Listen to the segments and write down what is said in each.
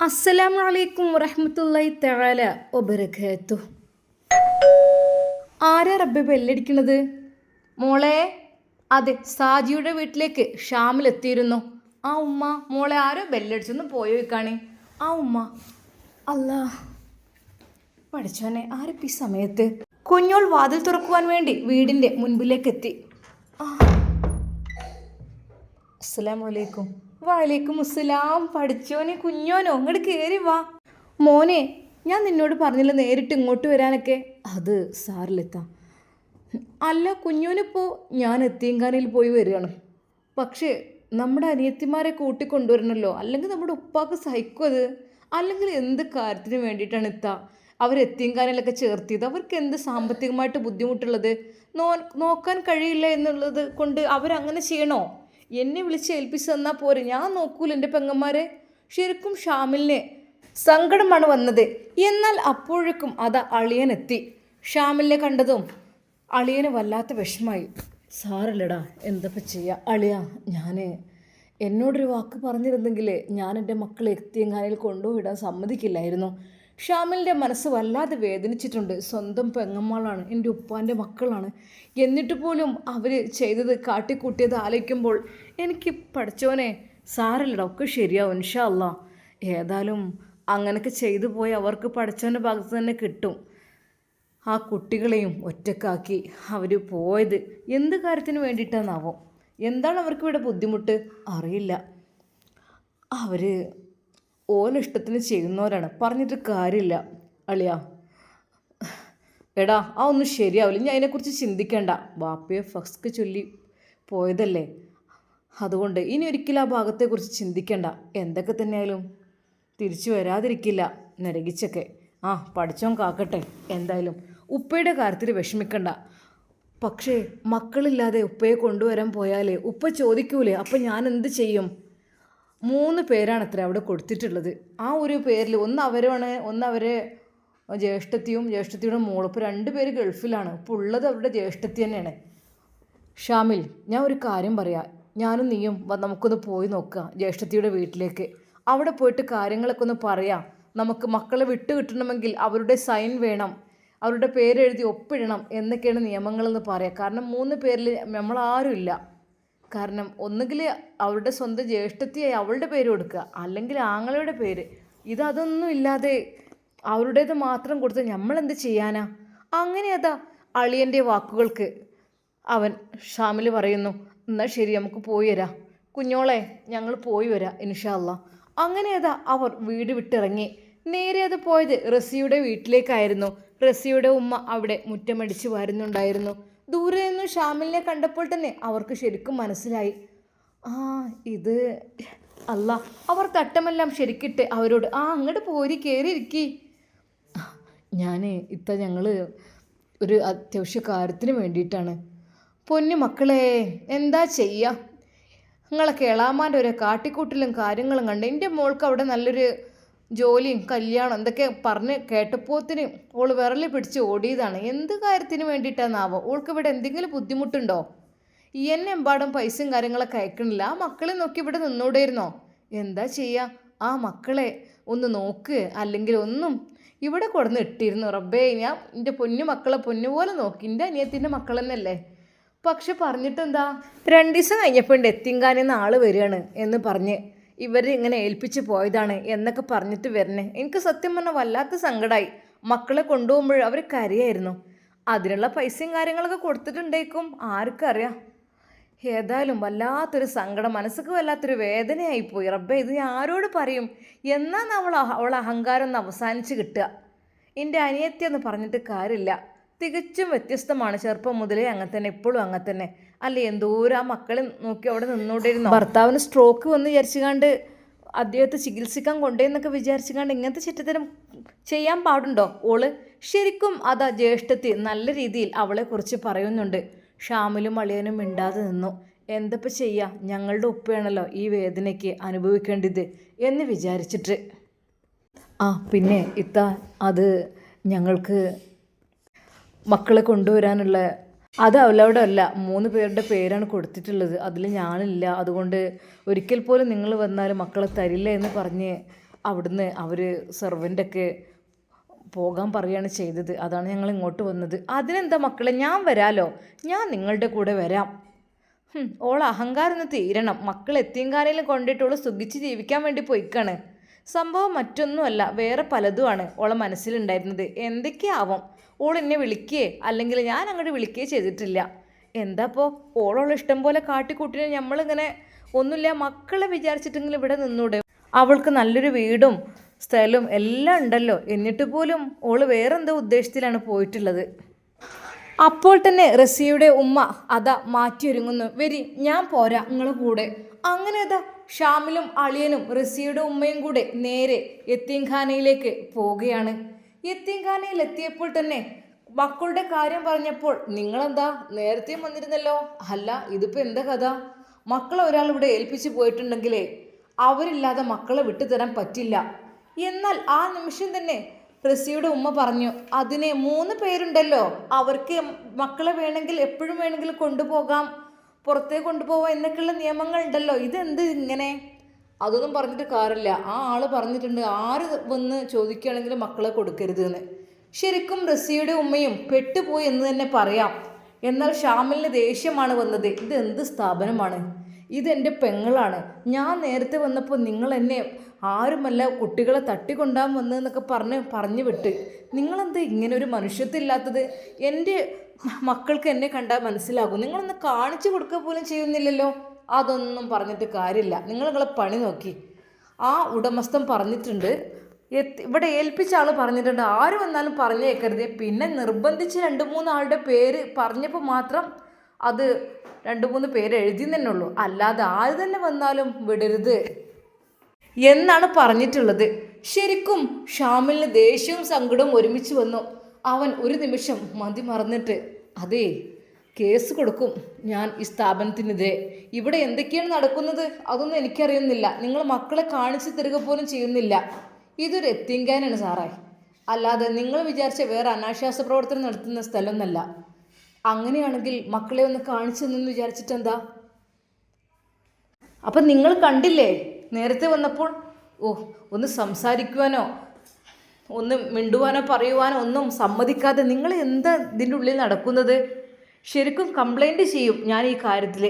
അസ്സലാമു അലൈക്കും വറഹ്മത്തുള്ളാഹി തആല വബറകാതുഹു. ആരാ റബ്ബെ ബെല്ലടിക്കണത്? മോളെ, അതെ, സാജിയുടെ വീട്ടിലേക്ക് ഷാമിലെത്തിയിരുന്നു. ആ ഉമ്മ, മോളെ ആരോ ബെല്ലടിച്ചൊന്ന് പോയി വെക്കാണേ. ആ ഉമ്മ, അല്ലാ പഠിച്ചോനെ, ആരപ്പം ഈ സമയത്ത്? കുഞ്ഞോൾ വാതിൽ തുറക്കുവാൻ വേണ്ടി വീടിൻ്റെ മുൻപിലേക്ക് എത്തി. അസ്സലാമു അലൈക്കും. വലൈക്കും അസ്സലാം. പഠിച്ചോനെ, കുഞ്ഞോനോ, ഇങ്ങോട്ട് കയറി വാ. മോനെ, ഞാൻ നിന്നോട് പറഞ്ഞില്ല നേരിട്ട് ഇങ്ങോട്ട് വരാനൊക്കെ. അത് സാറിലെത്താം. അല്ല കുഞ്ഞോനിപ്പോൾ ഞാൻ എത്തിയങ്കാനയിൽ പോയി വരികയാണ്. പക്ഷേ നമ്മുടെ അനിയത്തിമാരെ കൂട്ടിക്കൊണ്ടുവരണമല്ലോ, അല്ലെങ്കിൽ നമ്മുടെ ഉപ്പാക്ക് സഹിക്കും അത്. അല്ലെങ്കിൽ എന്ത് കാര്യത്തിന് വേണ്ടിയിട്ടാണ് എത്തുക? അവരെത്തിയങ്കാനയിലൊക്കെ ചേർത്തിയത് അവർക്ക് എന്ത് സാമ്പത്തികമായിട്ട് ബുദ്ധിമുട്ടുള്ളത്? നോക്കാൻ കഴിയില്ല എന്നുള്ളത് കൊണ്ട് അവരങ്ങനെ ചെയ്യണോ? എന്നെ വിളിച്ച് ഏൽപ്പിച്ച് തന്നാൽ പോരെ, ഞാൻ നോക്കൂല എൻ്റെ പെങ്ങന്മാരെ. ശരിക്കും ഷാമിലിനെ സങ്കടമാണ് വന്നത്. എന്നാൽ അപ്പോഴേക്കും അത് അളിയനെത്തി. ഷാമിലിനെ കണ്ടതും അളിയന് വല്ലാത്ത വിഷമായി. സാറില്ലടാ, എന്തപ്പം ചെയ്യുക അളിയ, ഞാൻ എന്നോടൊരു വാക്ക് പറഞ്ഞിരുന്നെങ്കിൽ ഞാൻ എൻ്റെ മക്കളെ എത്തിയങ്കാനയിൽ കൊണ്ടുപോയിടാൻ സമ്മതിക്കില്ലായിരുന്നു. ഷാമിലിൻ്റെ മനസ്സ് വല്ലാതെ വേദനിച്ചിട്ടുണ്ട്. സ്വന്തം പെങ്ങന്മാളാണ്, എൻ്റെ ഉപ്പാൻ്റെ മക്കളാണ്. എന്നിട്ട് പോലും അവർ ചെയ്തത് കാട്ടിക്കൂട്ടിയത് ആലോചിക്കുമ്പോൾ എനിക്ക് പഠിച്ചോനെ, സാരല്ലടാ, ഒക്കെ ശരിയാവും ഇൻഷാ അല്ലാ. ഏതായാലും അങ്ങനെയൊക്കെ ചെയ്തു പോയി അവർക്ക് പഠിച്ചവൻ്റെ ഭാഗത്ത് തന്നെ കിട്ടും. ആ കുട്ടികളെയും ഒറ്റക്കാക്കി അവർ പോയത് എന്ത് കാര്യത്തിന് വേണ്ടിയിട്ടാണെന്നാവോ? എന്താണ് അവർക്ക് ഇവിടെ ബുദ്ധിമുട്ട് അറിയില്ല. അവർ ഓനിഷ്ടത്തിന് ചെയ്യുന്നവരാണ്, പറഞ്ഞിട്ട് കാര്യമില്ല അളിയ. എടാ, ആ ഒന്നും ശരിയാവില്ല, ഞാൻ അതിനെക്കുറിച്ച് ചിന്തിക്കേണ്ട. ബാപ്പയെ ഫസ്ക്ക് ചൊല്ലി പോയതല്ലേ, അതുകൊണ്ട് ഇനി ഒരിക്കലും ആ ഭാഗത്തെക്കുറിച്ച് ചിന്തിക്കേണ്ട. എന്തൊക്കെ തന്നെയായാലും തിരിച്ചു വരാതിരിക്കില്ല നരകിച്ചൊക്കെ. പഠിച്ചോൻ കാക്കട്ടെ. എന്തായാലും ഉപ്പയുടെ കാര്യത്തിൽ വിഷമിക്കണ്ട. പക്ഷേ മക്കളില്ലാതെ ഉപ്പയെ കൊണ്ടുവരാൻ പോയാലേ ഉപ്പ ചോദിക്കൂലേ, അപ്പം ഞാൻ എന്ത് ചെയ്യും? 3 പേരാണത്രേ അവിടെ കൊടുത്തിട്ടുള്ളത്. ആ ഒരു പേരിൽ ഒന്ന് അവരാണ്, ഒന്ന് അവരെ ജ്യേഷ്ഠത്തിയുടെ മോളും. ഇപ്പോൾ 2 പേര് ഗൾഫിലാണ്. ഇപ്പോൾ ഉള്ളത് അവരുടെ ജ്യേഷ്ഠത്തി തന്നെയാണ്. ഷാമിൽ, ഞാൻ ഒരു കാര്യം പറയാം. ഞാനും നീയും നമുക്കൊന്ന് പോയി നോക്കുക ജ്യേഷ്ഠത്തിയുടെ വീട്ടിലേക്ക്. അവിടെ പോയിട്ട് കാര്യങ്ങളൊക്കെ ഒന്ന് പറയാം. നമുക്ക് മക്കളെ വിട്ട് കിട്ടണമെങ്കിൽ അവരുടെ സൈൻ വേണം, അവരുടെ പേരെഴുതി ഒപ്പിടണം എന്നൊക്കെയാണ് നിയമങ്ങളെന്ന് പറയാം. കാരണം 3 പേരിൽ നമ്മളാരും ഇല്ല. കാരണം ഒന്നുകിൽ അവളുടെ സ്വന്തം ജ്യേഷ്ഠത്തിയായി അവളുടെ പേര് കൊടുക്കുക, അല്ലെങ്കിൽ ആങ്ങളയുടെ പേര്. അതൊന്നും ഇല്ലാതെ അവരുടേത് മാത്രം കൊടുത്ത് നമ്മളെന്ത് ചെയ്യാനാ? അങ്ങനെ അതാ അളിയൻ്റെ വാക്കുകൾക്ക് അവൻ ഷാമിൽ പറയുന്നു, എന്നാൽ ശരി, നമുക്ക് പോയി വരാം കുഞ്ഞോളെ, ഞങ്ങൾ പോയി വരാം ഇൻഷാ അല്ലാ. അങ്ങനെ അതാ അവർ വീട് വിട്ടിറങ്ങി. നേരെ അത് പോയത് റസിയുടെ വീട്ടിലേക്കായിരുന്നു. റസിയുടെ ഉമ്മ അവിടെ മുറ്റമടിച്ച് വരുന്നുണ്ടായിരുന്നു. ദൂരെ നിന്ന് ഷാമിലിനെ കണ്ടപ്പോൾ തന്നെ അവർക്ക് ശരിക്കും മനസ്സിലായി, ഇത് അല്ല. അവർ തട്ടമെല്ലാം ശരിക്കിട്ട് അവരോട്, അങ്ങോട്ട് പോരി, കയറിയിരിക്കി. ഞങ്ങൾ ഒരു അത്യാവശ്യ കാര്യത്തിന് വേണ്ടിയിട്ടാണ്. പൊന്നു മക്കളെ, എന്താ ചെയ്യുക? നിങ്ങളൊക്കെ എളാമാൻ്റെ ഒരു കാട്ടിക്കൂട്ടിലും കാര്യങ്ങളും കണ്ട് എൻ്റെ മോൾക്ക് അവിടെ നല്ലൊരു ജോലിയും കല്യാണം എന്തൊക്കെ പറഞ്ഞ് കേട്ടപ്പോത്തിന് ഓൾ വിരൽ പിടിച്ച് ഓടിയതാണ്. എന്ത് കാര്യത്തിന് വേണ്ടിയിട്ടാണെന്നാവോ? ഓൾക്ക് ഇവിടെ എന്തെങ്കിലും ബുദ്ധിമുട്ടുണ്ടോ? എന്നെ എമ്പാടും പൈസയും കാര്യങ്ങളൊക്കെ അയക്കണില്ല. ആ മക്കളെ നോക്കി ഇവിടെ നിന്നോടായിരുന്നോ? എന്താ ചെയ്യുക? ആ മക്കളെ ഒന്ന് നോക്ക്, അല്ലെങ്കിൽ ഒന്നും ഇവിടെ കൊടുന്ന് ഇട്ടിരുന്നു. റബ്ബേ, ഞാൻ എൻ്റെ പൊന്നു മക്കളെ പൊന്നുപോലെ നോക്കി. എൻ്റെ അനിയത്തിൻ്റെ മക്കൾ തന്നെയല്ലേ. പക്ഷെ പറഞ്ഞിട്ടെന്താ, 2 ദിവസം കഴിഞ്ഞപ്പോൾ ഉണ്ട് എത്തിങ്കാനിന്ന് ആൾ വരികയാണ് എന്ന് പറഞ്ഞ് ഇവർ ഇങ്ങനെ ഏൽപ്പിച്ച് പോയതാണ് എന്നൊക്കെ പറഞ്ഞിട്ട് വരണേ. എനിക്ക് സത്യം പറഞ്ഞാൽ വല്ലാത്ത സങ്കടമായി. മക്കളെ കൊണ്ടുപോകുമ്പോൾ അവർ കരയായിരുന്നു. അതിനുള്ള പൈസയും കാര്യങ്ങളൊക്കെ കൊടുത്തിട്ടുണ്ടേക്കും, ആർക്കറിയാം. ഏതായാലും വല്ലാത്തൊരു സങ്കടം, മനസ്സിക്ക് വല്ലാത്തൊരു വേദനയായിപ്പോയി. റബ്ബേ, ഇത് ഞാൻ ആരോട് പറയും? എന്നാണ് അവൾ അഹങ്കാരം ഒന്ന് അവസാനിച്ച് കിട്ടുക? എൻ്റെ അനിയത്തിയെന്ന് പറഞ്ഞിട്ട് കാര്യമില്ല, തികച്ചും വ്യത്യസ്തമാണ്. ചെറുപ്പം മുതലേ അങ്ങനെ തന്നെ, ഇപ്പോഴും അങ്ങനെ തന്നെ അല്ലേ? എന്തോരം ആ മക്കളെ നോക്കി അവിടെ നിന്നോണ്ടിരുന്നു. ഭർത്താവിന് സ്ട്രോക്ക് വന്ന് വിചാരിച്ചുകാണ്ട് അദ്ദേഹത്തെ ചികിത്സിക്കാൻ കൊണ്ടുപോയെന്നൊക്കെ വിചാരിച്ചുകാണ്ട് ഇങ്ങനത്തെ ചിറ്റത്തരം ചെയ്യാൻ പാടുണ്ടോ? ഓള് ശരിക്കും അതാ ജ്യേഷ്ഠത്തി നല്ല രീതിയിൽ അവളെക്കുറിച്ച് പറയുന്നുണ്ട്. ഷാമിലും അളിയനും മിണ്ടാതെ നിന്നു. എന്തപ്പോൾ ചെയ്യുക, ഞങ്ങളുടെ ഉപ്പയാണല്ലോ ഈ വേദനയ്ക്ക് അനുഭവിക്കേണ്ടത് എന്ന് വിചാരിച്ചിട്ട്. പിന്നെ അത് ഞങ്ങൾക്ക് മക്കളെ കൊണ്ടുവരാനുള്ള അത് അവളവിടെ അല്ല, 3 പേരുടെ പേരാണ് കൊടുത്തിട്ടുള്ളത്. അതിൽ ഞാനില്ല. അതുകൊണ്ട് ഒരിക്കൽ പോലും നിങ്ങൾ വന്നാൽ മക്കളെ തരില്ല എന്ന് പറഞ്ഞ് അവിടുന്ന് അവർ സെർവൻ്റൊക്കെ പോകാൻ പറയുകയാണ് ചെയ്തത്. അതാണ് ഞങ്ങൾ ഇങ്ങോട്ട് വന്നത്. അതിനെന്താ മക്കളെ, ഞാൻ വരാലോ, ഞാൻ നിങ്ങളുടെ കൂടെ വരാം. ഓളെ അഹങ്കാരം ഒന്ന് തീരണം. മക്കൾ എത്തിയങ്കാനയിലും കൊണ്ടിട്ടോള് സുഖിച്ച് ജീവിക്കാൻ വേണ്ടി പോയിക്കാണ്. സംഭവം മറ്റൊന്നുമല്ല, വേറെ പലതുമാണ് ഓളെ മനസ്സിലുണ്ടായിരുന്നത്. എന്തൊക്കെയാവാം. ഓൾ എന്നെ വിളിക്കുകയെ അല്ലെങ്കിൽ ഞാൻ അങ്ങോട്ട് വിളിക്കുകയെ ചെയ്തിട്ടില്ല. എന്താപ്പോൾ ഓളോളം ഇഷ്ടം പോലെ കാട്ടിക്കൂട്ടിന് നമ്മളിങ്ങനെ ഒന്നുമില്ല മക്കളെ വിചാരിച്ചിട്ടെങ്കിലും ഇവിടെ നിന്നൂടെ. അവൾക്ക് നല്ലൊരു വീടും സ്ഥലവും എല്ലാം ഉണ്ടല്ലോ. എന്നിട്ട് പോലും ഓള് വേറെന്തോ ഉദ്ദേശത്തിലാണ് പോയിട്ടുള്ളത്. അപ്പോൾ തന്നെ റസിയയുടെ ഉമ്മ അതാ മാറ്റിയൊരുങ്ങുന്നു. വരി, ഞാൻ പോരാ നിങ്ങളെ കൂടെ. അങ്ങനെ അതാ ഷാമിലും അളിയനും റസിയയുടെ ഉമ്മയും കൂടെ നേരെ യത്തീംഖാനയിലേക്ക് പോവുകയാണ്. യത്തീംഖാനയിൽ എത്തിയപ്പോൾ തന്നെ മക്കളുടെ കാര്യം പറഞ്ഞപ്പോൾ, നിങ്ങളെന്താ നേരത്തെ വന്നിരുന്നല്ലോ, അല്ല ഇതിപ്പോൾ എന്താ കഥ? മക്കളെ ഒരാൾ ഇവിടെ ഏൽപ്പിച്ച് പോയിട്ടുണ്ടെങ്കിലേ അവരില്ലാതെ മക്കളെ വിട്ടുതരാൻ പറ്റില്ല. എന്നാൽ ആ നിമിഷം തന്നെ റസിയുടെ ഉമ്മ പറഞ്ഞു, അതിനെ 3 പേരുണ്ടല്ലോ, അവർക്ക് മക്കളെ വേണമെങ്കിൽ എപ്പോഴും വേണമെങ്കിൽ കൊണ്ടുപോകാം, പുറത്തേക്ക് കൊണ്ടുപോകാം എന്നൊക്കെയുള്ള നിയമങ്ങൾ ഉണ്ടല്ലോ, ഇതെന്ത് ഇങ്ങനെ? അതൊന്നും പറഞ്ഞിട്ട് കാര്യമില്ല. ആ ആൾ പറഞ്ഞിട്ടുണ്ട് ആര് വന്ന് ചോദിക്കുകയാണെങ്കിലും മക്കളെ കൊടുക്കരുത് എന്ന്. ശരിക്കും റസിയുടെ ഉമ്മയും പെട്ടുപോയി എന്ന് തന്നെ പറയാം. എന്നാൽ ഷാമിലിന് ദേഷ്യമാണ് വന്നത്. ഇതെന്ത് സ്ഥാപനമാണ്? ഇതെൻ്റെ പെങ്ങളാണ്. ഞാൻ നേരത്തെ വന്നപ്പോൾ നിങ്ങൾ എന്നെ ആരുമല്ല കുട്ടികളെ തട്ടിക്കൊണ്ടാൻ വന്നതെന്നൊക്കെ പറഞ്ഞു വിട്ട്. നിങ്ങളെന്ത് ഇങ്ങനെ ഒരു മനുഷ്യത്വമില്ലാത്തത്? എൻ്റെ മക്കൾക്ക് എന്നെ കണ്ടാൽ മനസ്സിലാകും. നിങ്ങളൊന്ന് കാണിച്ചു കൊടുക്കുക പോലും ചെയ്യുന്നില്ലല്ലോ. അതൊന്നും പറഞ്ഞിട്ട് കാര്യമില്ല. നിങ്ങളെ പണി നോക്കി. ആ ഉടമസ്ഥൻ പറഞ്ഞിട്ടുണ്ട്, ഇവിടെ ഏൽപ്പിച്ച ആൾ പറഞ്ഞിട്ടുണ്ട് ആര് വന്നാലും പറഞ്ഞേക്കരുത്. പിന്നെ നിർബന്ധിച്ച് 2-3 ആളുടെ പേര് പറഞ്ഞപ്പോൾ മാത്രം അത് 2-3 പേര് എഴുതി തന്നെ ഉള്ളൂ, അല്ലാതെ ആര് തന്നെ വന്നാലും വിടരുത് എന്നാണ് പറഞ്ഞിട്ടുള്ളത്. ശരിക്കും ഷാമിലിന് ദേഷ്യവും സങ്കടവും ഒരുമിച്ച് വന്നു. അവൻ ഒരു നിമിഷം മതി മറന്നിട്ട്, അതേ കേസ് കൊടുക്കും ഞാൻ ഈ സ്ഥാപനത്തിനെതിരെ. ഇവിടെ എന്തൊക്കെയാണ് നടക്കുന്നത് അതൊന്നും എനിക്കറിയുന്നില്ല. നിങ്ങൾ മക്കളെ കാണിച്ചു തരിക പോലും ചെയ്യുന്നില്ല. ഇതൊരു എത്തിങ്കാനാണ് സാറേ, അല്ലാതെ നിങ്ങൾ വിചാരിച്ച വേറെ അനാശാസ്ത്ര പ്രവർത്തനം നടത്തുന്ന സ്ഥലമൊന്നല്ല. അങ്ങനെയാണെങ്കിൽ മക്കളെ ഒന്ന് കാണിച്ചു തന്നെന്ന് വിചാരിച്ചിട്ടെന്താ? അപ്പം നിങ്ങൾ കണ്ടില്ലേ നേരത്തെ വന്നപ്പോൾ, ഒന്ന് സംസാരിക്കുവാനോ ഒന്ന് മിണ്ടുവാനോ പറയുവാനോ ഒന്നും സമ്മതിക്കാതെ നിങ്ങൾ എന്താ ഇതിൻ്റെ ഉള്ളിൽ നടക്കുന്നത്? ശരിക്കും കംപ്ലൈൻറ്റ് ചെയ്യും ഞാൻ ഈ കാര്യത്തിൽ.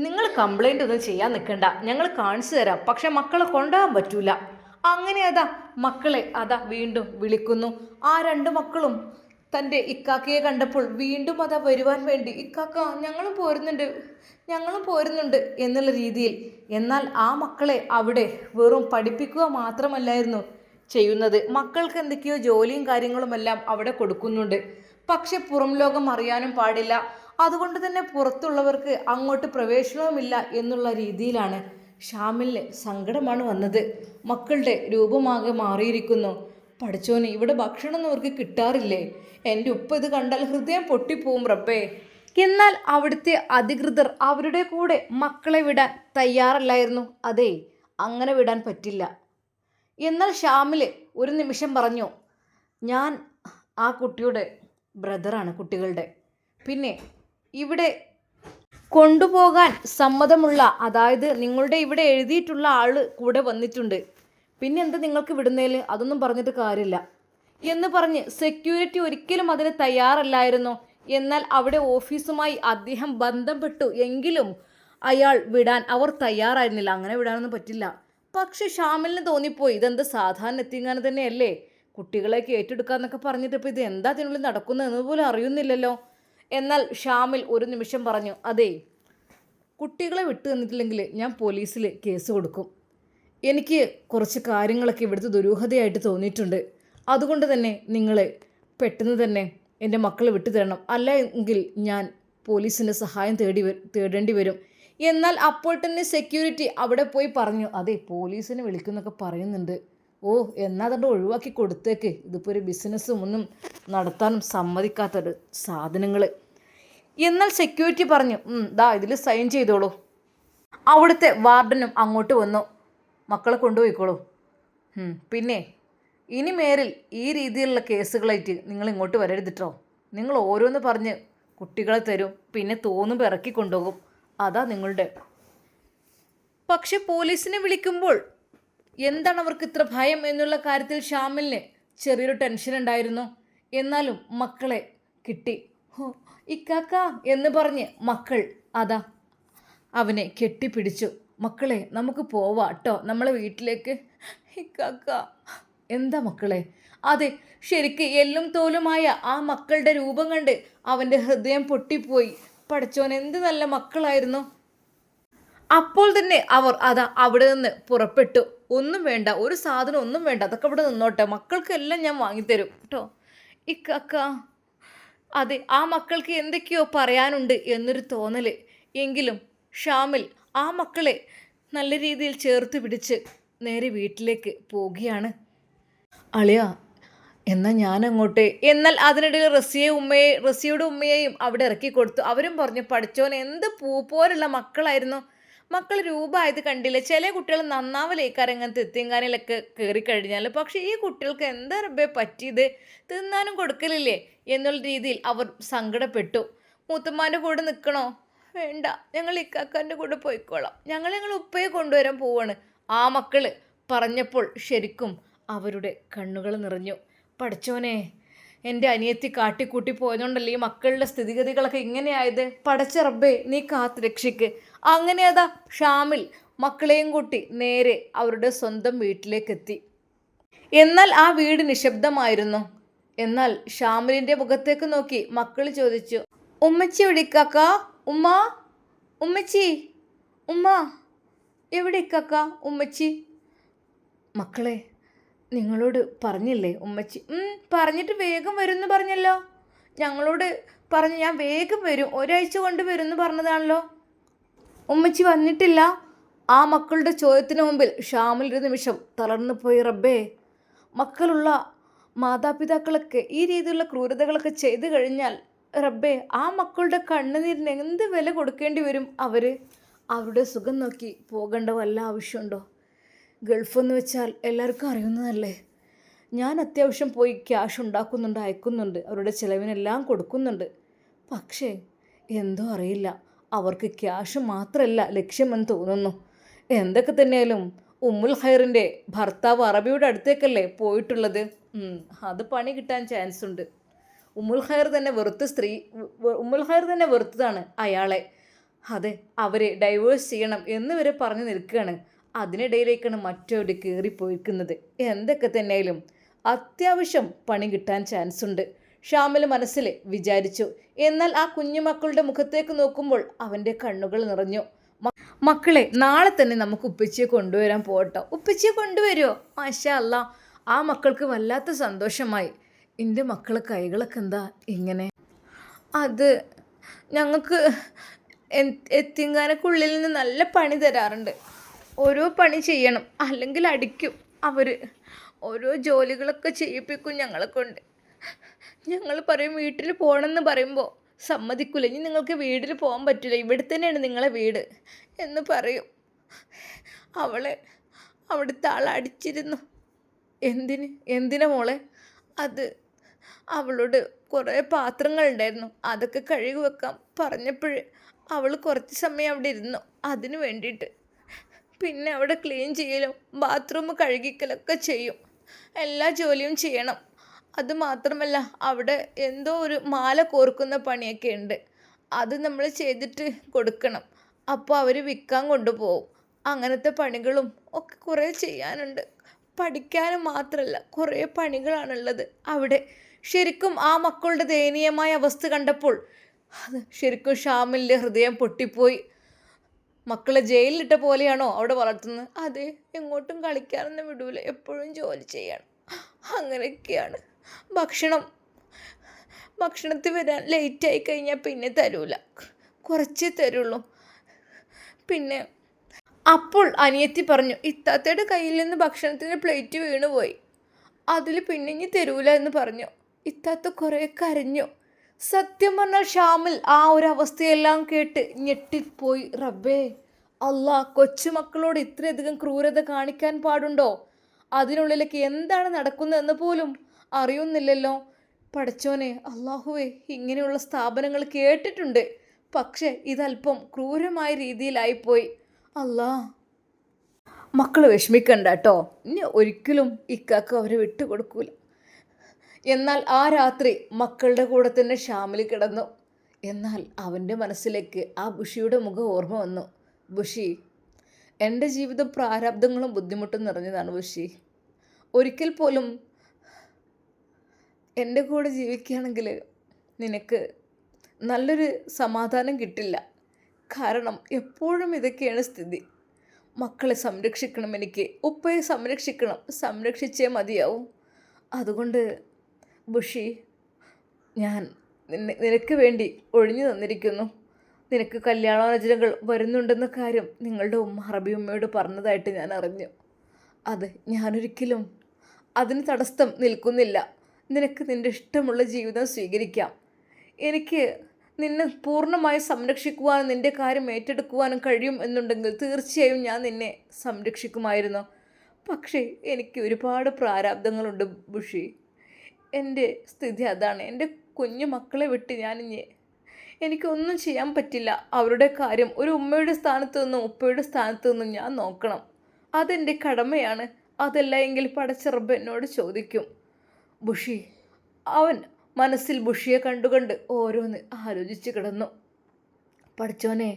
നിങ്ങൾ കംപ്ലൈൻ്റ് ഒന്നും ചെയ്യാൻ നിൽക്കണ്ട, ഞങ്ങൾ കാണിച്ചു തരാം, പക്ഷെ മക്കളെ കൊണ്ടുപോകാൻ പറ്റൂല. അങ്ങനെ അതാ മക്കളെ അതാ വീണ്ടും വിളിക്കുന്നു. ആ 2 മക്കളും തൻ്റെ ഇക്കാക്കയെ കണ്ടപ്പോൾ വീണ്ടും അതാ വരുവാൻ വേണ്ടി, ഇക്കാക്ക ഞങ്ങളും പോരുന്നുണ്ട് എന്നുള്ള രീതിയിൽ. എന്നാൽ ആ മക്കളെ അവിടെ വെറും പഠിപ്പിക്കുക മാത്രമല്ലായിരുന്നു ചെയ്യുന്നത്. മക്കൾക്ക് എന്തൊക്കെയോ ജോലിയും കാര്യങ്ങളുമെല്ലാം അവിടെ കൊടുക്കുന്നുണ്ട്. പക്ഷെ പുറം ലോകം അറിയാനും പാടില്ല. അതുകൊണ്ട് തന്നെ പുറത്തുള്ളവർക്ക് അങ്ങോട്ട് പ്രവേശനവുമില്ല എന്നുള്ള രീതിയിലാണ് ഷാമിലിന് സങ്കടമാണ് വന്നത്. മക്കളുടെ രൂപമാകെ മാറിയിരിക്കുന്നു. പഠിച്ചോന്, ഇവിടെ ഭക്ഷണമൊന്നും അവർക്ക് കിട്ടാറില്ലേ? എൻ്റെ ഉപ്പ ഇത് കണ്ടാൽ ഹൃദയം പൊട്ടിപ്പോവും റബ്ബേ. എന്നാൽ അവിടുത്തെ അധികൃതർ അവരുടെ കൂടെ മക്കളെ വിടാൻ തയ്യാറല്ലായിരുന്നു. അതെ, അങ്ങനെ വിടാൻ പറ്റില്ല. എന്നാൽ ഷാമിൽ ഒരു നിമിഷം പറഞ്ഞു, ഞാൻ ആ കുട്ടിയുടെ ബ്രദറാണ്, കുട്ടികളുടെ. പിന്നെ ഇവിടെ കൊണ്ടുപോകാൻ സമ്മതമുള്ള, അതായത് നിങ്ങളുടെ ഇവിടെ എഴുതിയിട്ടുള്ള ആൾ കൂടെ വന്നിട്ടുണ്ട്. പിന്നെ എന്താ നിങ്ങൾക്ക് വിടുന്നതിൽ? അതൊന്നും പറഞ്ഞിട്ട് കാര്യമില്ല എന്ന് പറഞ്ഞ് സെക്യൂരിറ്റി ഒരിക്കലും അതിന് തയ്യാറല്ലായിരുന്നു. എന്നാൽ അവിടെ ഓഫീസുമായി അദ്ദേഹം ബന്ധപ്പെട്ടു എങ്കിലും അയാൾ വിടാൻ അവർ തയ്യാറായിരുന്നില്ല. അങ്ങനെ വിടാനൊന്നും പറ്റില്ല. പക്ഷെ ഷാമിലിന് തോന്നിപ്പോയി, ഇതെന്ത് സാധാരണ എത്തിങ്ങാൻ തന്നെയല്ലേ, കുട്ടികളെയൊക്കെ ഏറ്റെടുക്കാന്നൊക്കെ പറഞ്ഞിട്ട് ഇപ്പോൾ ഇത് എന്താ അതിനുള്ളിൽ നടക്കുന്നതെന്ന് പോലും അറിയുന്നില്ലല്ലോ. എന്നാൽ ഷാമിൽ ഒരു നിമിഷം പറഞ്ഞു, അതെ, കുട്ടികളെ വിട്ടു തന്നിട്ടില്ലെങ്കിൽ ഞാൻ പോലീസിൽ കേസ് കൊടുക്കും. എനിക്ക് കുറച്ച് കാര്യങ്ങളൊക്കെ ഇവിടുത്തെ ദുരൂഹതയായിട്ട് തോന്നിയിട്ടുണ്ട്. അതുകൊണ്ട് തന്നെ നിങ്ങൾ പെട്ടെന്ന് തന്നെ എൻ്റെ മക്കളെ വിട്ടു തരണം, അല്ല എങ്കിൽ ഞാൻ പോലീസിൻ്റെ സഹായം തേടേണ്ടി വരും. എന്നാൽ അപ്പോൾ തന്നെ സെക്യൂരിറ്റി അവിടെ പോയി പറഞ്ഞു, അതെ പോലീസിനെ വിളിക്കുന്നൊക്കെ പറയുന്നുണ്ട്. എന്നാൽ അതുകൊണ്ട് ഒഴിവാക്കി കൊടുത്തേക്ക്, ഇതിപ്പോൾ ഒരു ബിസിനസ്സും ഒന്നും നടത്താനും സമ്മതിക്കാത്തൊരു സാധനങ്ങൾ. എന്നാൽ സെക്യൂരിറ്റി പറഞ്ഞു, ഇതിൽ സൈൻ ചെയ്തോളൂ. അവിടുത്തെ വാർഡനും അങ്ങോട്ട് വന്നു, മക്കളെ കൊണ്ടുപോയിക്കോളൂ. പിന്നെ ഇനി മേലിൽ ഈ രീതിയിലുള്ള കേസുകളായിട്ട് നിങ്ങൾ ഇങ്ങോട്ട് വരരുതിട്ടോ. നിങ്ങൾ ഓരോന്ന് പറഞ്ഞ് കുട്ടികളെ തരും, പിന്നെ തോന്നുമ്പോൾ ഇറക്കി കൊണ്ടുപോകും. അതാ നിങ്ങളുടെ. പക്ഷെ പോലീസിനെ വിളിക്കുമ്പോൾ എന്താണ് അവർക്ക് ഇത്ര ഭയം എന്നുള്ള കാര്യത്തിൽ ഷാമിലിന് ചെറിയൊരു ടെൻഷൻ ഉണ്ടായിരുന്നു. എന്നാലും മക്കളെ കിട്ടി. ഹോ ഇക്കാക്ക എന്ന് പറഞ്ഞ് മക്കൾ അതാ അവനെ കെട്ടിപ്പിടിച്ചു. മക്കളെ നമുക്ക് പോവാട്ടോ നമ്മളെ വീട്ടിലേക്ക്. ഇക്കാക്ക എന്താ മക്കളെ? അതെ, ശരിക്ക് എല്ലും തോലുമായ ആ മക്കളുടെ രൂപം കണ്ട് അവൻ്റെ ഹൃദയം പൊട്ടിപ്പോയി. പഠിച്ചോൻ എന്ത് നല്ല മക്കളായിരുന്നു. അപ്പോൾ തന്നെ അവർ അതാ അവിടെ നിന്ന് പുറപ്പെട്ടു. ഒന്നും വേണ്ട, ഒരു സാധനം ഒന്നും വേണ്ട, അതൊക്കെ ഇവിടെ നിന്നോട്ടെ, മക്കൾക്കെല്ലാം ഞാൻ വാങ്ങിത്തരും കേട്ടോ ഇക്കാക്ക. അതെ, ആ മക്കൾക്ക് എന്തൊക്കെയോ പറയാനുണ്ട് എന്നൊരു തോന്നൽ. എങ്കിലും ഷാമിൽ ആ മക്കളെ നല്ല രീതിയിൽ ചേർത്ത് പിടിച്ച് നേരെ വീട്ടിലേക്ക് പോവുകയാണ്. അളിയ എന്നാൽ ഞാനങ്ങോട്ട്. എന്നാൽ അതിനിടയിൽ റസിയയുടെ ഉമ്മയെയും അവിടെ ഇറക്കി കൊടുത്തു. അവരും പറഞ്ഞു പഠിച്ചോൻ എന്ത് പൂ പോലുള്ള മക്കളായിരുന്നു. മക്കൾ രൂപമായത് കണ്ടില്ല. ചില കുട്ടികൾ നന്നാവലേക്കാരം ഇങ്ങനത്തെ എത്തിങ്കാനിലൊക്കെ കയറി കഴിഞ്ഞാൽ. പക്ഷേ ഈ കുട്ടികൾക്ക് എന്താ റബ്ബേ പറ്റിയത്? തിന്നാനും കൊടുക്കലില്ലേ എന്നുള്ള രീതിയിൽ അവർ സങ്കടപ്പെട്ടു. മൂത്തമ്മാൻ്റെ കൂടെ നിൽക്കണോ? വേണ്ട, ഞങ്ങൾ ഇക്കാക്കാൻ്റെ കൂടെ പോയിക്കോളാം, ഞങ്ങൾ ഉപ്പയെ കൊണ്ടുവരാൻ പോവാണ്. ആ മക്കൾ പറഞ്ഞപ്പോൾ ശരിക്കും അവരുടെ കണ്ണുകൾ നിറഞ്ഞു. പഠിച്ചോനെ, എൻ്റെ അനിയത്തി കാട്ടിക്കൂട്ടി പോയതുകൊണ്ടല്ലേ ഈ മക്കളുടെ സ്ഥിതിഗതികളൊക്കെ ഇങ്ങനെയായത്. പടച്ച റബ്ബേ നീ കാത്ത് രക്ഷിക്ക്. അങ്ങനെ അതാ ഷാമിൽ മക്കളെയും കൂട്ടി നേരെ അവരുടെ സ്വന്തം വീട്ടിലേക്കെത്തി. എന്നാൽ ആ വീട് നിശബ്ദമായിരുന്നു. എന്നാൽ ഷാമിലിൻ്റെ മുഖത്തേക്ക് നോക്കി മക്കൾ ചോദിച്ചു, ഉമ്മച്ചി എവിടെ ഇക്കാക്ക? ഉമ്മ, ഉമ്മച്ചി, ഉമ്മ എവിടെ ഇക്കാക്ക? ഉമ്മച്ചി. മക്കളെ നിങ്ങളോട് പറഞ്ഞില്ലേ ഉമ്മച്ചി? പറഞ്ഞിട്ട് വേഗം വരുമെന്ന് പറഞ്ഞല്ലോ. ഞങ്ങളോട് പറഞ്ഞു ഞാൻ വേഗം വരും, ഒരാഴ്ച കൊണ്ട് വരുമെന്ന് പറഞ്ഞതാണല്ലോ. ഉമ്മച്ചി വന്നിട്ടില്ല? ആ മക്കളുടെ ചോദ്യത്തിന് മുമ്പിൽ ഷാമിൽ ഒരു നിമിഷം തളർന്നു പോയി. റബ്ബേ, മക്കളുള്ള മാതാപിതാക്കളൊക്കെ ഈ രീതിയിലുള്ള ക്രൂരതകളൊക്കെ ചെയ്തു കഴിഞ്ഞാൽ റബ്ബേ ആ മക്കളുടെ കണ്ണുനീരിന് എന്ത് വില കൊടുക്കേണ്ടി വരും? അവരുടെ സുഖം നോക്കി പോകേണ്ട വല്ല ആവശ്യമുണ്ടോ? ഗൾഫെന്ന് വെച്ചാൽ എല്ലാവർക്കും അറിയുന്നതല്ലേ. ഞാൻ അത്യാവശ്യം പോയി ക്യാഷ് ഉണ്ടാക്കുന്നുണ്ട്, അയക്കുന്നുണ്ട്, അവരുടെ ചിലവിനെല്ലാം കൊടുക്കുന്നുണ്ട്. പക്ഷേ എന്തോ അറിയില്ല, അവർക്ക് ക്യാഷ് മാത്രമല്ല ലക്ഷ്യമെന്ന് തോന്നുന്നു. എന്തൊക്കെ തന്നെയാലും ഉമ്മുൽ ഖൈറിൻ്റെ ഭർത്താവ് അറബിയുടെ അടുത്തേക്കല്ലേ പോയിട്ടുള്ളത്. അത് പണി കിട്ടാൻ ചാൻസ് ഉണ്ട്. ഉമ്മുൽ ഖൈർ തന്നെ വെറുത്തതാണ് അയാളെ. അതെ, അവരെ ഡൈവേഴ്സ് ചെയ്യണം എന്ന് വരെ പറഞ്ഞു നിൽക്കുകയാണ്. അതിനിടയിലേക്കാണ് മറ്റവർ കയറിപ്പോയിരിക്കുന്നത്. എന്തൊക്കെ തന്നെയാലും അത്യാവശ്യം പണി കിട്ടാൻ ചാൻസ് ഉണ്ട്, ഷാമിൽ മനസ്സിൽ വിചാരിച്ചു. എന്നാൽ ആ കുഞ്ഞുമക്കളുടെ മുഖത്തേക്ക് നോക്കുമ്പോൾ അവൻ്റെ കണ്ണുകൾ നിറഞ്ഞു. മക്കളെ, നാളെ തന്നെ നമുക്ക് ഉപ്പച്ചിയെ കൊണ്ടുവരാൻ പോകട്ടോ. ഉപ്പച്ചിയെ കൊണ്ടുവരുമോ? മാഷാ അല്ലാ. ആ മക്കൾക്ക് വല്ലാത്ത സന്തോഷമായി. എൻ്റെ മക്കളെ കൈകളൊക്കെ എന്താ ഇങ്ങനെ? അത് ഞങ്ങൾക്ക് എത്തിങ്കാനക്കുള്ളിൽ നിന്ന് നല്ല പണി തരാറുണ്ട്. ഓരോ പണി ചെയ്യണം, അല്ലെങ്കിൽ അടിക്കും അവർ. ഓരോ ജോലികളൊക്കെ ചെയ്യിപ്പിക്കും ഞങ്ങളെ കൊണ്ട്. ഞങ്ങൾ പറയും വീട്ടിൽ പോകണമെന്ന് പറയുമ്പോൾ സമ്മതിക്കില്ല. ഇനി നിങ്ങൾക്ക് വീട്ടിൽ പോകാൻ പറ്റില്ല, ഇവിടെ തന്നെയാണ് നിങ്ങളെ വീട് എന്ന് പറയും. അവളെ അവിടുത്തെ ആൾ അടിച്ചിരുന്നു. എന്തിനാ മോളെ? അത് അവളോട് കുറേ പാത്രങ്ങളുണ്ടായിരുന്നു, അതൊക്കെ കഴുകി വെക്കാൻ പറഞ്ഞപ്പോൾ അവൾ കുറച്ച് സമയം അവിടെ ഇരുന്നു അതിന് വേണ്ടിയിട്ട്. പിന്നെ അവിടെ ക്ലീൻ ചെയ്യലും ബാത്റൂം കഴുകിക്കലൊക്കെ ചെയ്യും, എല്ലാ ജോലിയും ചെയ്യണം. അതുമാത്രമല്ല അവിടെ എന്തോ ഒരു മാല കോർക്കുന്ന പണിയൊക്കെ ഉണ്ട്, അത് നമ്മൾ ചെയ്തിട്ട് കൊടുക്കണം. അപ്പോൾ അവർ വിൽക്കാൻ കൊണ്ടുപോകും. അങ്ങനത്തെ പണികളും ഒക്കെ കുറേ ചെയ്യാനുണ്ട്. പഠിക്കാനും മാത്രമല്ല കുറേ പണികളാണുള്ളത് അവിടെ. ശരിക്കും ആ മക്കളുടെ ദയനീയമായ അവസ്ഥ കണ്ടപ്പോൾ അത് ശരിക്കും ഷാമിലിൻ്റെ ഹൃദയം പൊട്ടിപ്പോയി. മക്കളെ ജയിലിലിട്ട പോലെയാണോ അവിടെ വളർത്തുന്നത്? അതെ, എങ്ങോട്ടും കളിക്കാനൊന്നും വിടൂല, എപ്പോഴും ജോലി ചെയ്യണം, അങ്ങനെയൊക്കെയാണ്. ഭക്ഷണത്തിൽ വരാൻ ലേറ്റായി കഴിഞ്ഞാൽ പിന്നെ തരൂല, കുറച്ചേ തരുള്ളൂ. പിന്നെ അപ്പോൾ അനിയത്തി പറഞ്ഞു, ഇത്താത്തയുടെ കയ്യിൽ നിന്ന് ഭക്ഷണത്തിൻ്റെ പ്ലേറ്റ് വീണുപോയി, അതിൽ പിന്നെ ഇനി തരൂല എന്ന് പറഞ്ഞു. ഇത്താത്ത കുറേ കരഞ്ഞു. സത്യം പറഞ്ഞാൽ ഷാമിൽ ആ ഒരു അവസ്ഥയെല്ലാം കേട്ട് ഞെട്ടിപ്പോയി. റബ്ബേ അല്ലാ, കൊച്ചുമക്കളോട് ഇത്രയധികം ക്രൂരത കാണിക്കാൻ പാടുണ്ടോ? അതിനുള്ളിലേക്ക് എന്താണ് നടക്കുന്നതെന്ന് പോലും അറിയുന്നില്ലല്ലോ. പടച്ചോനെ അല്ലാഹുവേ, ഇങ്ങനെയുള്ള സ്ഥാപനങ്ങൾ കേട്ടിട്ടുണ്ട്, പക്ഷേ ഇതല്പം ക്രൂരമായ രീതിയിലായിപ്പോയി. അല്ലാ, മക്കൾ വിഷമിക്കണ്ട കേട്ടോ, ഇനി ഒരിക്കലും ഇക്കാക്ക് അവരെ വിട്ടുകൊടുക്കൂല. എന്നാൽ ആ രാത്രി മക്കളുടെ കൂടെ തന്നെ ഷാമിൽ കിടന്നു. എന്നാൽ അവൻ്റെ മനസ്സിലേക്ക് ആ ബുഷിയുടെ മുഖം ഓർമ്മ വന്നു. ബുഷി, എൻ്റെ ജീവിതം പ്രാരാബ്ദങ്ങളും ബുദ്ധിമുട്ടും നിറഞ്ഞതാണ് ബുഷി. ഒരിക്കൽ പോലും എൻ്റെ കൂടെ ജീവിക്കുകയാണെങ്കിൽ നിനക്ക് നല്ലൊരു സമാധാനം കിട്ടില്ല. കാരണം എപ്പോഴും ഇതൊക്കെയാണ് സ്ഥിതി. മക്കളെ സംരക്ഷിക്കണം, എനിക്ക് ഉപ്പയെ സംരക്ഷിക്കണം, സംരക്ഷിച്ചേ മതിയാവും. അതുകൊണ്ട് ബുഷി, ഞാൻ നിനക്ക് വേണ്ടി ഒഴിഞ്ഞു തന്നിരിക്കുന്നു. നിനക്ക് കല്യാണാലോചനകൾ വരുന്നുണ്ടെന്ന കാര്യം നിങ്ങളുടെ അറബി ഉമ്മയോട് പറഞ്ഞതായിട്ട് ഞാൻ അറിഞ്ഞു. അത് ഞാനൊരിക്കലും അതിന് തടസ്സം നിൽക്കുന്നില്ല. നിനക്ക് നിൻ്റെ ഇഷ്ടമുള്ള ജീവിതം സ്വീകരിക്കാം. എനിക്ക് നിന്നെ പൂർണ്ണമായി സംരക്ഷിക്കുവാനും നിൻ്റെ കാര്യം ഏറ്റെടുക്കുവാനും കഴിയും എന്നുണ്ടെങ്കിൽ തീർച്ചയായും ഞാൻ നിന്നെ സംരക്ഷിക്കുമായിരുന്നു. പക്ഷേ എനിക്ക് ഒരുപാട് പ്രാരാബ്ദങ്ങളുണ്ട് ബുഷി. എൻ്റെ സ്ഥിതി അതാണ്. എൻ്റെ കുഞ്ഞു മക്കളെ വിട്ട് എനിക്കൊന്നും ചെയ്യാൻ പറ്റില്ല. അവരുടെ കാര്യം ഒരു ഉമ്മയുടെ സ്ഥാനത്ത് നിന്നും ഉപ്പയുടെ സ്ഥാനത്ത് നിന്നും ഞാൻ നോക്കണം. അതെൻ്റെ കടമയാണ്. അതല്ല എങ്കിൽ പടച്ച റബ്ബ് എന്നോട് ചോദിക്കും. ബുഷി, അവൻ മനസ്സിൽ ബുഷിയെ കണ്ടുകൊണ്ട് ഓരോന്ന് ആലോചിച്ച് കിടന്നു. പഠിച്ചോനെ,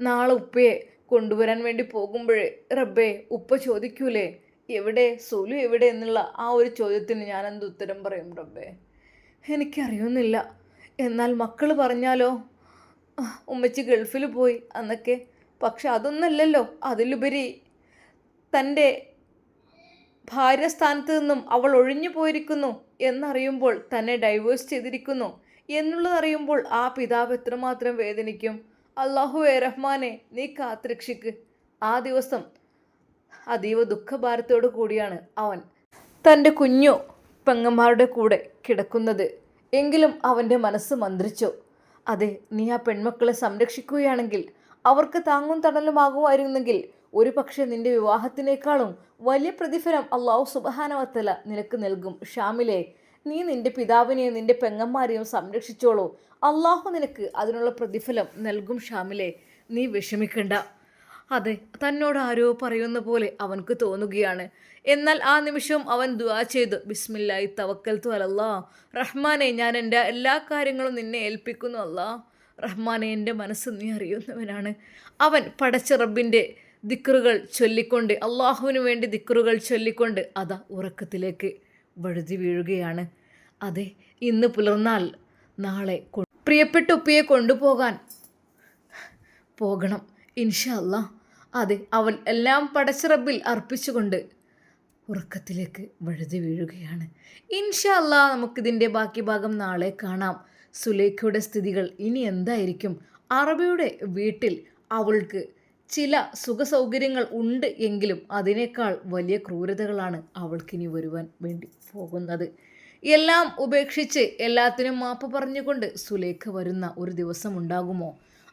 നാളെ ഉപ്പയെ കൊണ്ടുവരാൻ വേണ്ടി പോകുമ്പോഴേ റബ്ബേ ഉപ്പ ചോദിക്കൂലേ എവിടെ സുലു എവിടെ എന്നുള്ള ആ ഒരു ചോദ്യത്തിന് ഞാൻ എന്ത് ഉത്തരം പറയും റബ്ബേ? എനിക്കറിയുന്നില്ല. എന്നാൽ മക്കൾ പറഞ്ഞാലോ ഉമ്മച്ചി ഗൾഫിൽ പോയി എന്നൊക്കെ. പക്ഷെ അതൊന്നല്ലല്ലോ. അതിലുപരി തൻ്റെ ഭാര്യ സ്ഥാനത്ത് നിന്നും അവൾ ഒഴിഞ്ഞു പോയിരിക്കുന്നു എന്നറിയുമ്പോൾ, തന്നെ ഡൈവേഴ്സ് ചെയ്തിരിക്കുന്നു എന്നുള്ളതറിയുമ്പോൾ ആ പിതാവ് എത്രമാത്രം വേദനിക്കും. അല്ലാഹുവേ റഹ്മാനെ, നീ കാത്തുരക്ഷിക്ക്. ആ ദിവസം അതീവ ദുഃഖഭാരത്തോടു കൂടിയാണ് അവൻ തൻ്റെ കുഞ്ഞു പെങ്ങന്മാരുടെ കൂടെ കിടക്കുന്നത്. എങ്കിലും അവൻ്റെ മനസ്സ് മന്ത്രിച്ചു. അതെ, നീ ആ പെൺമക്കളെ സംരക്ഷിക്കുകയാണെങ്കിൽ, അവർക്ക് താങ്ങും തണലുമാകുമായിരുന്നെങ്കിൽ ഒരു പക്ഷേ നിൻ്റെ വിവാഹത്തിനേക്കാളും വലിയ പ്രതിഫലം അല്ലാഹു സുബ്ഹാനഹു വ തആല നിനക്ക് നൽകും. ഷാമിലെ, നീ നിൻ്റെ പിതാവിനെയും നിൻ്റെ പെങ്ങന്മാരെയും സംരക്ഷിച്ചോളൂ. അല്ലാഹു നിനക്ക് അതിനുള്ള പ്രതിഫലം നൽകും. ഷാമിലെ, നീ വിഷമിക്കണ്ട. അതെ, തന്നോട് ആരോ പറയുന്ന പോലെ അവൻക്ക് തോന്നുകയാണ്. എന്നാൽ ആ നിമിഷവും അവൻ ദുആ ചെയ്തു. ബിസ്മില്ലാഹി തവക്കൽതു അലല്ലാഹ്. റഹ്മാനെ, ഞാൻ എൻ്റെ എല്ലാ കാര്യങ്ങളും നിന്നെ ഏൽപ്പിക്കുന്നു. അല്ലാഹ് റഹ്മാനെ, എൻ്റെ മനസ്സ് നീ അറിയുന്നവനാണ്. അവൻ പടച്ച റബ്ബിൻ്റെ ദിക്റുകൾ ചൊല്ലിക്കൊണ്ട്, അള്ളാഹുവിന് വേണ്ടി ദിക്റുകൾ ചൊല്ലിക്കൊണ്ട് അതാ ഉറക്കത്തിലേക്ക് വഴുതി വീഴുകയാണ്. അതെ, ഇന്ന് പുലർന്നാൽ നാളെ പ്രിയപ്പെട്ട ഉപ്പയെ കൊണ്ടുപോകാൻ പോകണം ഇൻഷാ അല്ലാഹ്. അതെ, അവൻ എല്ലാം പടച്ച റബ്ബിൽ അർപ്പിച്ചുകൊണ്ട് ഉറക്കത്തിലേക്ക് വഴുതി വീഴുകയാണ്. ഇൻഷാ അല്ലാഹ്, നമുക്കിതിൻ്റെ ബാക്കി ഭാഗം നാളെ കാണാം. സുലൈഖയുടെ സ്ഥിതികൾ ഇനി എന്തായിരിക്കും? അറബിയുടെ വീട്ടിൽ അവൾക്ക് ചില സുഖസൗകര്യങ്ങൾ ഉണ്ട് എങ്കിലും അതിനേക്കാൾ വലിയ ക്രൂരതകളാണ് അവൾക്കിനി വരുവാൻ വേണ്ടി പോകുന്നത്. എല്ലാം ഉപേക്ഷിച്ച് എല്ലാത്തിനും മാപ്പ് പറഞ്ഞുകൊണ്ട് സുലൈഖ വരുന്ന ഒരു ദിവസം ഉണ്ടാകുമോ?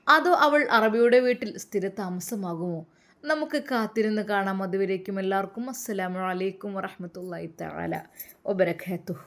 അതോ അവൾ അറബിയുടെ വീട്ടിൽ സ്ഥിരതാമസമാകുമോ? നമുക്ക് കാത്തിരുന്ന് കാണാം. അതുവരേക്കും എല്ലാവർക്കും അസ്സലാമു അലൈക്കും വറഹ്മത്തുള്ളാഹി തആല വബറകാതുഹു.